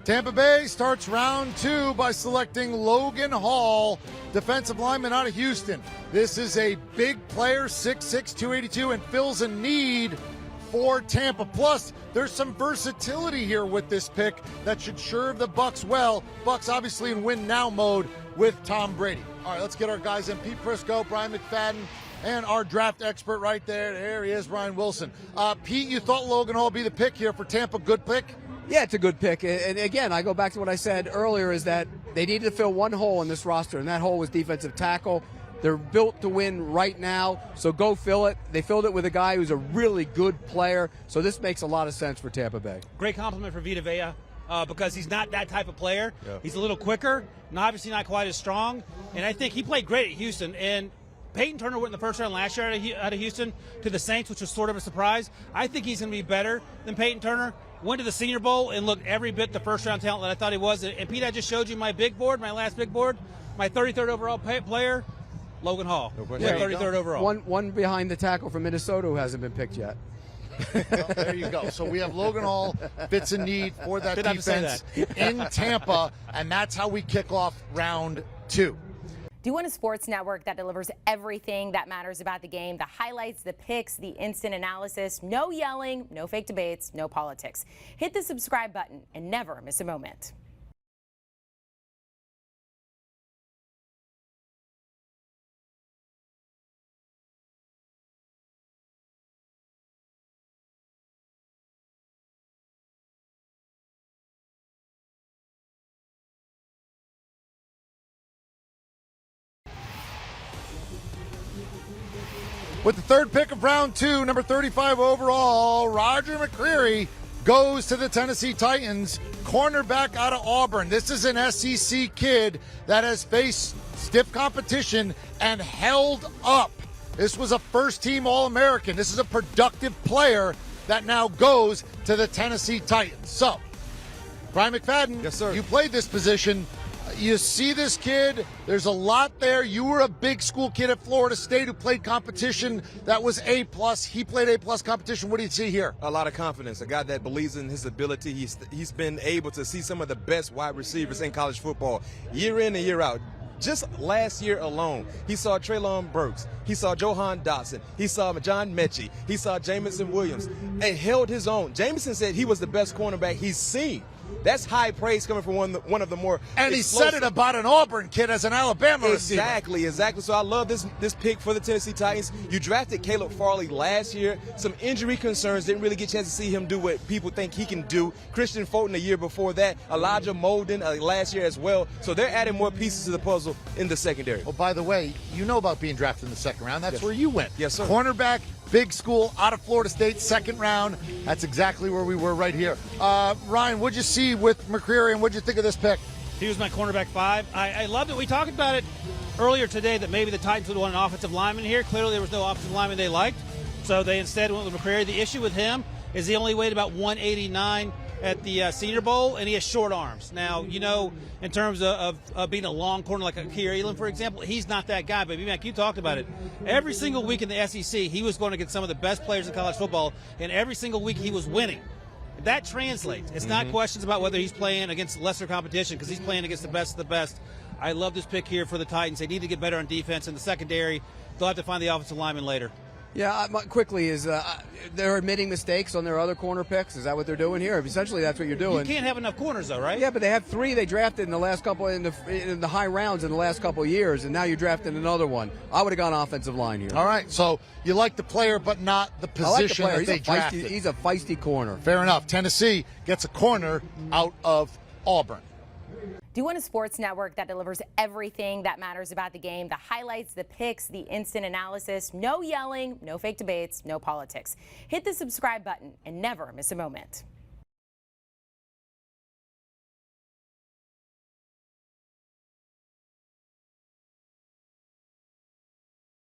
Tampa Bay starts round 2 by selecting Logan Hall, defensive lineman out of Houston. This is a big player, 6'6", 282, and fills a need for Tampa. Plus, there's some versatility here with this pick that should serve the Bucs well. Bucs obviously in win-now mode with Tom Brady. All right, let's get our guys in. Pete Prisco, Brian McFadden, and our draft expert right there. There he is, Ryan Wilson. Pete, you thought Logan Hall would be the pick here for Tampa. Good pick? Yeah, it's a good pick. And again, I go back to what I said earlier, is that they needed to fill one hole in this roster, and that hole was defensive tackle. They're built to win right now, so go fill it. They filled it with a guy who's a really good player, so this makes a lot of sense for Tampa Bay. Great compliment for Vita Vea because he's not that type of player. Yeah. He's a little quicker, and obviously not quite as strong. And I think he played great at Houston. And Peyton Turner went in the first round last year out of Houston to the Saints, which was sort of a surprise. I think he's going to be better than Peyton Turner. Went to the Senior Bowl and looked every bit the first-round talent that I thought he was. And, Pete, I just showed you my big board, my last big board, my 33rd overall player, Logan Hall. No, 33rd overall. One behind the tackle from Minnesota who hasn't been picked yet. Well, there you go. So we have Logan Hall, fits a need for that defense in Tampa, and that's how we kick off round 2. Do you want a sports network that delivers everything that matters about the game? The highlights, the picks, the instant analysis, no yelling, no fake debates, no politics. Hit the subscribe button and never miss a moment. With the third pick of round 2, number 35 overall, Roger McCreary goes to the Tennessee Titans, cornerback out of Auburn. This is an SEC kid that has faced stiff competition and held up. This was a first-team All-American. This is a productive player that now goes to the Tennessee Titans. So, Brian McFadden, yes, sir. You played this position. You see this kid, there's a lot there. You were a big school kid at Florida State who played competition that was A+. He played A+ competition. What do you see here? A lot of confidence. A guy that believes in his ability. He's been able to see some of the best wide receivers in college football year in and year out. Just last year alone, he saw Treylon Burks. He saw Johan Dotson. He saw John Mechie. He saw Jamison Williams and held his own. Jamison said he was the best cornerback he's seen. That's high praise coming from one of the more And he explosive. said it about an Auburn kid as an Alabama receiver. Exactly. So I love this pick for the Tennessee Titans. You drafted Caleb Farley last year. Some injury concerns. Didn't really get a chance to see him do what people think he can do. Christian Fulton a year before that. Elijah Molden last year as well. So they're adding more pieces to the puzzle in the secondary. Oh, by the way, you know about being drafted in the second round. That's where you went. Yes, sir. Cornerback, big school, out of Florida State, second round. That's exactly where we were right here. Ryan, what'd you see with McCreary, and what'd you think of this pick? He was my cornerback 5. I loved it. We talked about it earlier today that maybe the Titans would want an offensive lineman here. Clearly there was no offensive lineman they liked, so they instead went with McCreary. The issue with him is he only weighed about 189 at the Senior Bowl, and he has short arms. Now, you know, in terms of being a long corner like a Keir Elam, for example, he's not that guy. But, Mac, you talked about it. Every single week in the SEC, he was going to get some of the best players in college football, and every single week he was winning. That translates. It's not questions about whether he's playing against lesser competition, because he's playing against the best of the best. I love this pick here for the Titans. They need to get better on defense in the secondary. They'll have to find the offensive lineman later. Yeah, quickly is they're admitting mistakes on their other corner picks. Is that what they're doing here? Essentially, that's what you're doing. You can't have enough corners, though, right? Yeah, but they have 3 they drafted in the last couple in the high rounds in the last couple of years, and now you're drafting another one. I would have gone offensive line here. All right, so you like the player, but not the position that they drafted. He's a feisty corner. Fair enough. Tennessee gets a corner out of Auburn. Do you want a sports network that delivers everything that matters about the game? The highlights, the picks, the instant analysis, no yelling, no fake debates, no politics. Hit the subscribe button and never miss a moment.